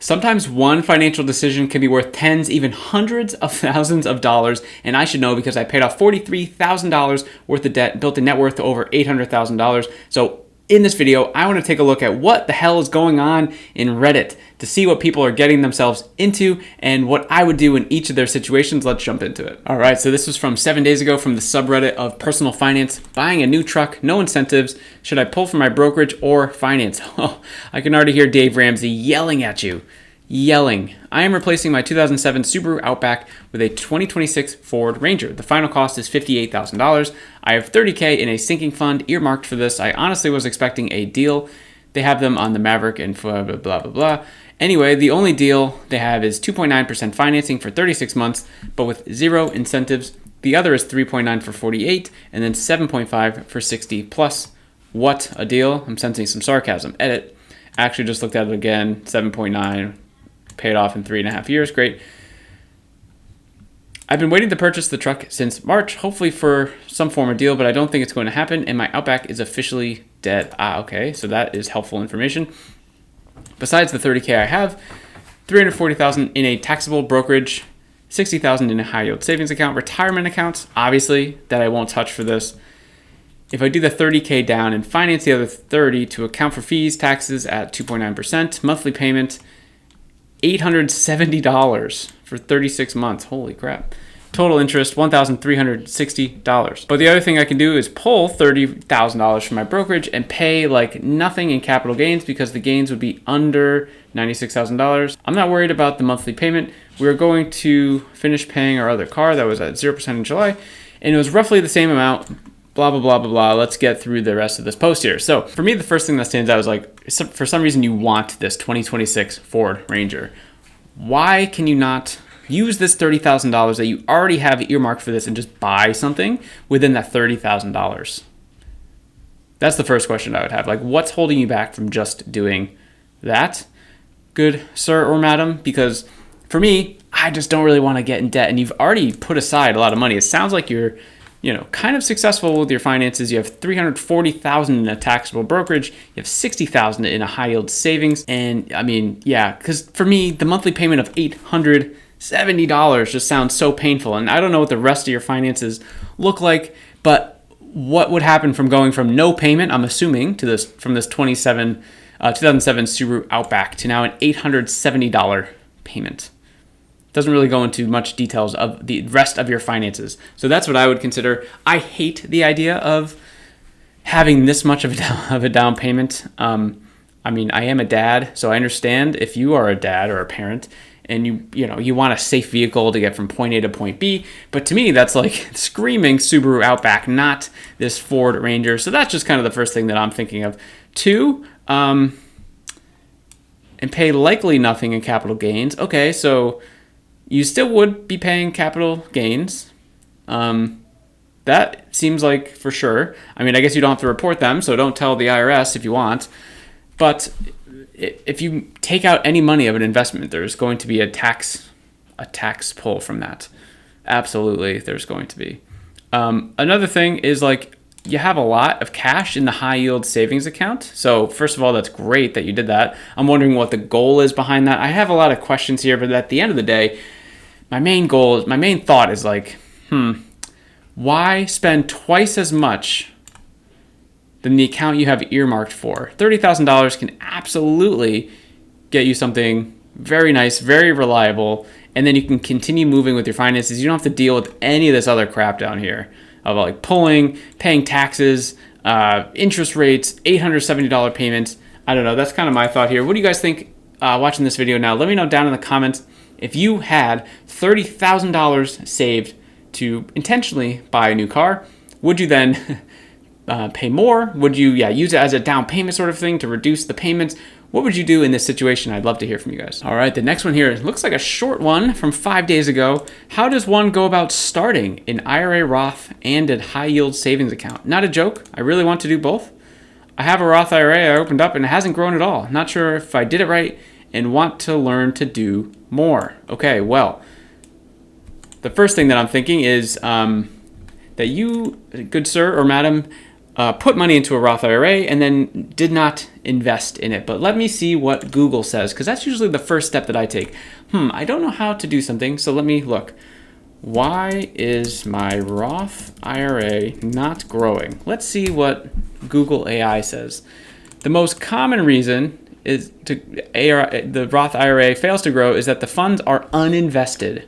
Sometimes one financial decision can be worth tens, even hundreds of thousands of dollars, and I should know because I paid off $43,000 worth of debt, built a net worth to over $800,000. So in this video, I want to take a look at what the hell is going on in Reddit to see what people are getting themselves into and what I would do in each of their situations. Let's jump into it. All right, so this was from 7 days ago from the subreddit of personal finance. Buying a new truck, no incentives. Should I pull from my brokerage or finance? Oh, I can already hear Dave Ramsey yelling at you. Yelling. I am replacing my 2007 Subaru Outback with a 2026 Ford Ranger. The final cost is $58,000. I have $30K in a sinking fund earmarked for this. I honestly was expecting a deal. They have them on the Maverick and blah, blah, blah, blah. Anyway, the only deal they have is 2.9% financing for 36 months, but with zero incentives. The other is 3.9 for 48 and then 7.5 for 60 plus. What a deal. I'm sensing some sarcasm. Edit. I actually just looked at it again. 7.9. Paid off in 3.5 years. Great. I've been waiting to purchase the truck since March, hopefully for some form of deal, but I don't think it's going to happen, and my Outback is officially dead. Okay, so that is helpful information. Besides the $30K I have, $340,000 in a taxable brokerage, $60,000 in a high yield savings account, retirement accounts, obviously, that I won't touch for this. If I do the $30K down and finance the other $30 to account for fees, taxes at 2.9%, monthly payment, $870 for 36 months. Holy crap. Total interest, $1,360. But the other thing I can do is pull $30,000 from my brokerage and pay like nothing in capital gains because the gains would be under $96,000. I'm not worried about the monthly payment. We're going to finish paying our other car that was at 0% in July, and it was roughly the same amount. Blah, blah, blah, blah, blah. Let's get through the rest of this post here. So for me, the first thing that stands out is like, for some reason you want this 2026 Ford Ranger. Why can you not use this $30,000 that you already have earmarked for this and just buy something within that $30,000? That's the first question I would have. Like, what's holding you back from just doing that, good sir or madam? Because for me, I just don't really want to get in debt, and you've already put aside a lot of money. It sounds like you're kind of successful with your finances. You have $340,000 in a taxable brokerage. You have $60,000 in a high yield savings. And I mean, yeah, because for me, the monthly payment of $870 just sounds so painful. And I don't know what the rest of your finances look like, but what would happen from going from no payment, I'm assuming, to this from this 2007 Subaru Outback to now an $870 payment? Doesn't really go into much details of the rest of your finances. So that's what I would consider. I hate the idea of having this much of a down payment. I mean, I am a dad, so I understand if you are a dad or a parent and you want a safe vehicle to get from point A to point B. But to me, that's like screaming Subaru Outback, not this Ford Ranger. So that's just kind of the first thing that I'm thinking of. Two, and pay likely nothing in capital gains. Okay, so you still would be paying capital gains. That seems like for sure. I mean, I guess you don't have to report them, so don't tell the IRS if you want. But if you take out any money of an investment, there's going to be a tax pull from that. Absolutely, there's going to be. Another thing is like you have a lot of cash in the high yield savings account. So first of all, that's great that you did that. I'm wondering what the goal is behind that. I have a lot of questions here, but at the end of the day, my main thought is like, why spend twice as much than the account you have earmarked for? $30,000 can absolutely get you something very nice, very reliable, and then you can continue moving with your finances. You don't have to deal with any of this other crap down here of like paying taxes, interest rates, $870 payments. I don't know. That's kind of my thought here. What do you guys think watching this video now? Let me know down in the comments. If you had $30,000 saved to intentionally buy a new car, would you then pay more? Would you use it as a down payment sort of thing to reduce the payments? What would you do in this situation? I'd love to hear from you guys. All right, the next one here looks like a short one from 5 days ago. How does one go about starting an IRA, Roth, and a high yield savings account? Not a joke. I really want to do both. I have a Roth IRA I opened up and it hasn't grown at all. Not sure if I did it right and want to learn to do more. Okay, well, the first thing that I'm thinking is that you, good sir or madam, put money into a Roth IRA and then did not invest in it. But let me see what Google says, because that's usually the first step that I take. I don't know how to do something, so let me look. Why is my Roth IRA not growing? Let's see what Google AI says. The most common reason is the Roth IRA fails to grow is that the funds are uninvested.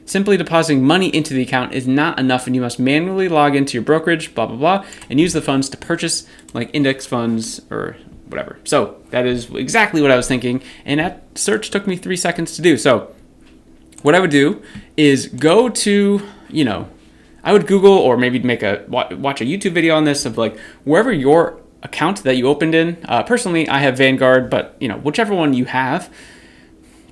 Simply depositing money into the account is not enough, and you must manually log into your brokerage, blah, blah, blah, and use the funds to purchase like index funds or whatever. So that is exactly what I was thinking, and that search took me 3 seconds to do. So what I would do is go to, I would Google or maybe watch a YouTube video on this of like wherever your account that you opened in. Personally, I have Vanguard, but whichever one you have,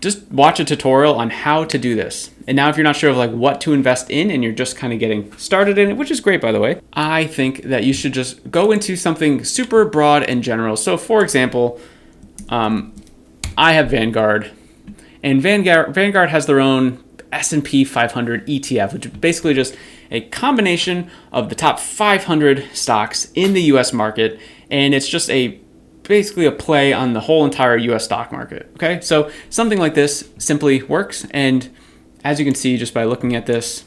just watch a tutorial on how to do this. And now if you're not sure of like what to invest in and you're just kind of getting started in it, which is great, by the way, I think that you should just go into something super broad and general. So for example, I have Vanguard, and Vanguard has their own S&P 500 ETF, which is basically just a combination of the top 500 stocks in the US market. And it's just basically a play on the whole entire US stock market. Okay, so something like this simply works. And as you can see, just by looking at this,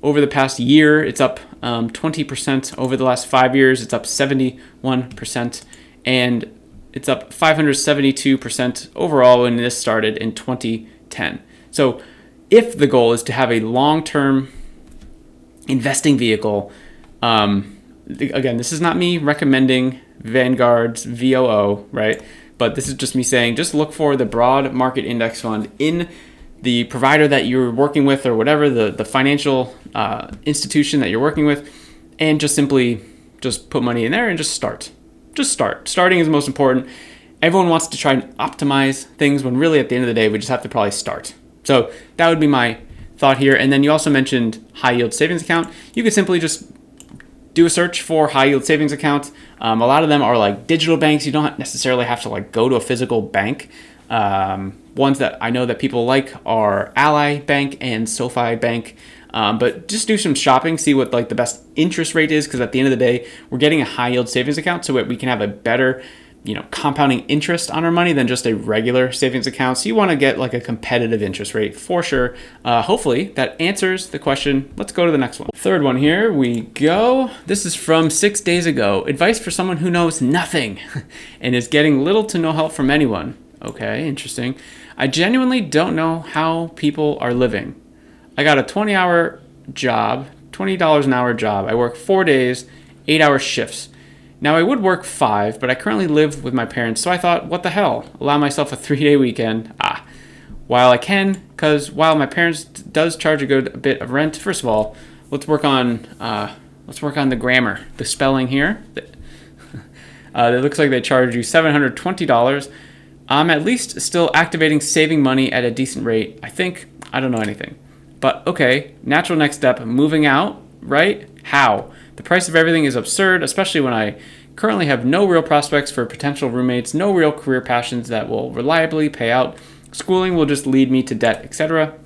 over the past year, it's up 20%. Over the last 5 years, it's up 71%. And it's up 572% overall when this started in 2010. So if the goal is to have a long-term investing vehicle, again, this is not me recommending Vanguard's VOO, right? But this is just me saying, just look for the broad market index fund in the provider that you're working with or whatever, the financial institution that you're working with, and just simply just put money in there and just start. Just start. Starting is the most important. Everyone wants to try and optimize things when really at the end of the day, we just have to probably start. So that would be my thought here. And then you also mentioned high yield savings account. You could simply just do a search for high yield savings accounts. A lot of them are like digital banks. You don't necessarily have to like go to a physical bank. Ones that I know that people like are Ally Bank and SoFi Bank. But just do some shopping, see what like the best interest rate is, because at the end of the day, we're getting a high yield savings account so that we can have a better, compounding interest on our money than just a regular savings account. So you want to get like a competitive interest rate for sure. Hopefully that answers the question. Let's go to the next one. Third one here we go. This is from 6 days ago. Advice for someone who knows nothing and is getting little to no help from anyone. Okay, interesting. I genuinely don't know how people are living. I got a 20-hour job, $20 an hour job. I work 4 days, 8-hour shifts. Now, I would work 5, but I currently live with my parents, so I thought, what the hell? Allow myself a 3-day weekend. While I can, because while my parents does charge a good bit of rent, first of all, let's work on the grammar, the spelling here. It looks like they charge you $720. I'm at least still activating saving money at a decent rate. I don't know anything. But okay, natural next step, moving out, right? How? The price of everything is absurd, especially when I currently have no real prospects for potential roommates, no real career passions that will reliably pay out. Schooling will just lead me to debt, etc.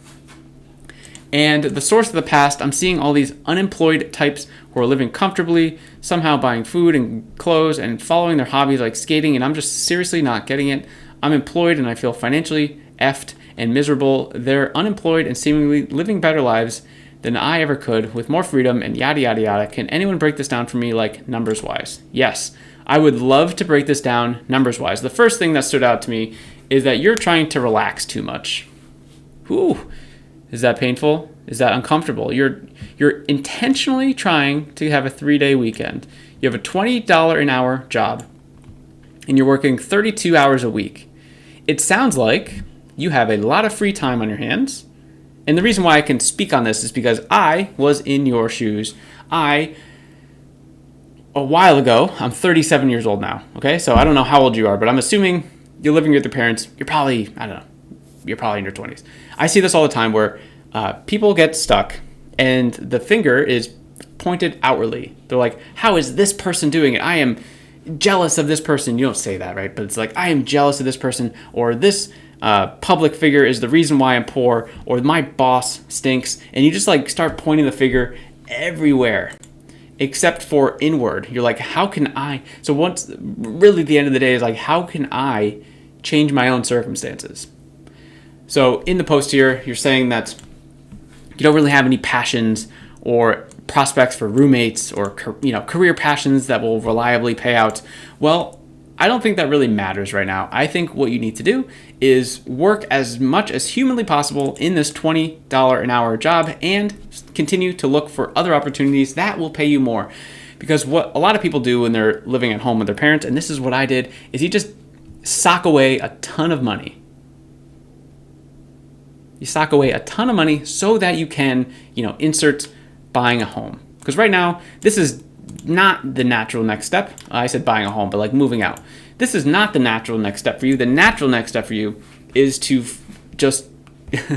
And the source of the past, I'm seeing all these unemployed types who are living comfortably, somehow buying food and clothes and following their hobbies like skating, and I'm just seriously not getting it. I'm employed and I feel financially effed and miserable. They're unemployed and seemingly living better lives than I ever could with more freedom and yada yada yada. Can anyone break this down for me like numbers wise? Yes, I would love to break this down numbers wise. The first thing that stood out to me is that you're trying to relax too much. Whew. Is that painful? Is that uncomfortable? You're intentionally trying to have a 3-day weekend. You have a $20 an hour job and you're working 32 hours a week. It sounds like you have a lot of free time on your hands. And the reason why I can speak on this is because I was in your shoes. A while ago, I'm 37 years old now, okay? So I don't know how old you are, but I'm assuming you're living with your parents. You're probably in your 20s. I see this all the time where people get stuck and the finger is pointed outwardly. They're like, how is this person doing it? I am jealous of this person. You don't say that, right? But it's like, I am jealous of this person, or this public figure is the reason why I'm poor, or my boss stinks. And you just like start pointing the finger everywhere. except for inward. You're like, how can I? So what's really the end of the day is like, how can I change my own circumstances? So in the post here, you're saying that you don't really have any passions or prospects for roommates or career passions that will reliably pay out. Well, I don't think that really matters right now. I think what you need to do is work as much as humanly possible in this $20 an hour job and continue to look for other opportunities that will pay you more. Because what a lot of people do when they're living at home with their parents, and this is what I did, is you just sock away a ton of money. You sock away a ton of money so that you can, insert buying a home. Because right now, this is not the natural next step. I said buying a home, but like moving out. This is not the natural next step for you. The natural next step for you is to just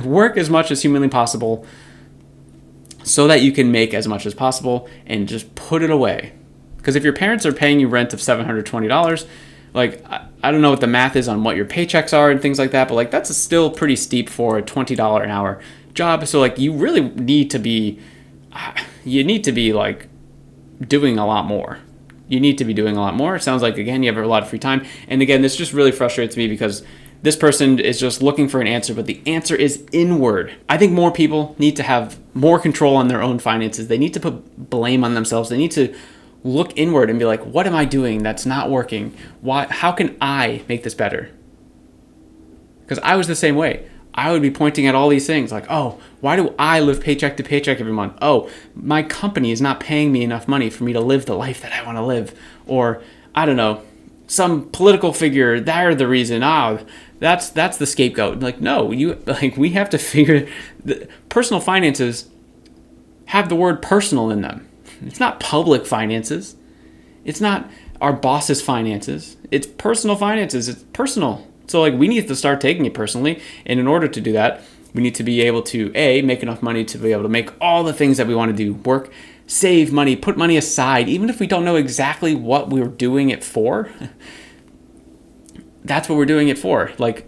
work as much as humanly possible so that you can make as much as possible and just put it away. Because if your parents are paying you rent of $720, like, I don't know what the math is on what your paychecks are and things like that, but like that's still pretty steep for a $20 an hour job. So like you really need to be like doing a lot more. You need to be doing a lot more. It sounds like, again, you have a lot of free time. And again, this just really frustrates me because this person is just looking for an answer, but the answer is inward. I think more people need to have more control on their own finances. They need to put blame on themselves. They need to look inward and be like, what am I doing that's not working? How can I make this better? Because I was the same way. I would be pointing at all these things like, oh, why do I live paycheck to paycheck every month? Oh, my company is not paying me enough money for me to live the life that I want to live. Or, I don't know, some political figure, they're the reason. That's the scapegoat. Like, no, we have to figure personal finances have the word personal in them. It's not public finances. It's not our boss's finances. It's personal finances. It's personal. So like we need to start taking it personally. And in order to do that, we need to be able to make enough money to be able to make all the things that we want to do, work, save money, put money aside, even if we don't know exactly what we're doing it for. That's what we're doing it for. Like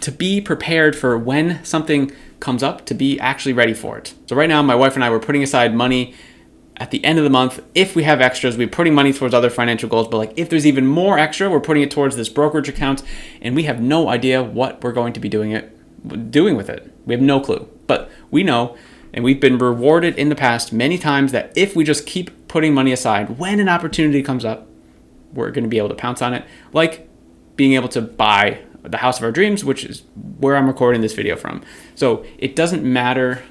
to be prepared for when something comes up, to be actually ready for it. So right now, my wife and I were putting aside money at the end of the month. If we have extras, we're putting money towards other financial goals. But like if there's even more extra, we're putting it towards this brokerage account, and we have no idea what we're going to be doing with it. We have no clue. But we know, and we've been rewarded in the past many times, that if we just keep putting money aside, when an opportunity comes up, we're going to be able to pounce on it. Like being able to buy the house of our dreams, which is where I'm recording this video from. So it doesn't matter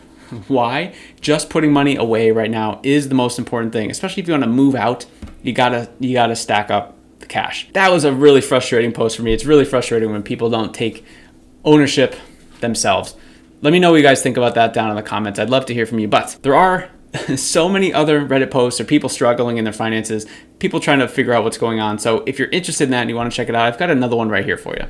why, just putting money away right now is the most important thing. Especially if you want to move out, you gotta stack up the cash. That was a really frustrating post for me. It's really frustrating when people don't take ownership themselves. Let me know what you guys think about that down in the comments. I'd love to hear from you. But there are so many other Reddit posts or people struggling in their finances, people trying to figure out what's going on. So if you're interested in that and you want to check it out, I've got another one right here for you.